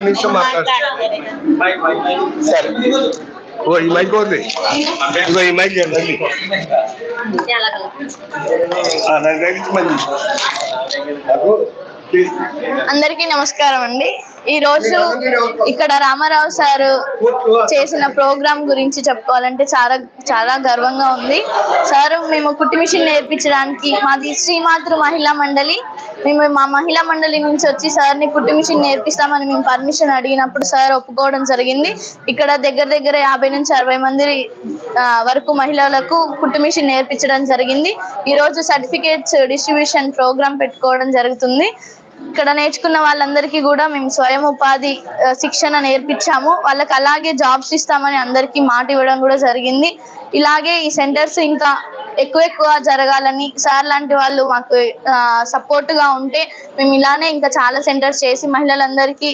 నిమిషం మాట్లాడు. సరే ఓ ఈ మైక్ ఉంది, ఇంకో ఈ మైక్ అందరికీ నమస్కారం అండి. ఈ రోజు ఇక్కడ రామారావు సార్ చేసిన ప్రోగ్రామ్ గురించి చెప్పుకోవాలంటే చాలా చాలా గర్వంగా ఉంది. సార్ మేము కుట్టు మిషన్ నేర్పించడానికి మాది శ్రీమాతృ మహిళా మండలి, మేము మా మహిళా మండలి నుంచి వచ్చి సార్ని కుట్టు మిషన్ నేర్పిస్తామని మేము పర్మిషన్ అడిగినప్పుడు సార్ ఒప్పుకోవడం జరిగింది. ఇక్కడ దగ్గర 50 నుంచి 60 మంది వరకు మహిళలకు కుట్టు మిషన్ నేర్పించడం జరిగింది. ఈ రోజు సర్టిఫికేట్స్ డిస్ట్రిబ్యూషన్ ప్రోగ్రామ్ పెట్టుకోవడం జరుగుతుంది. ఇక్కడ నేర్చుకున్న వాళ్ళందరికీ కూడా మేము స్వయం ఉపాధి శిక్షణ నేర్పించాము. వాళ్ళకి అలాగే జాబ్స్ ఇస్తామని అందరికీ మాట ఇవ్వడం కూడా జరిగింది. ఇలాగే ఈ సెంటర్స్ ఇంకా ఎక్కువ జరగాలని, సార్ లాంటి వాళ్ళు మాకు సపోర్ట్ గా ఉంటే మేము ఇలానే ఇంకా చాలా సెంటర్స్ చేసి మహిళలందరికీ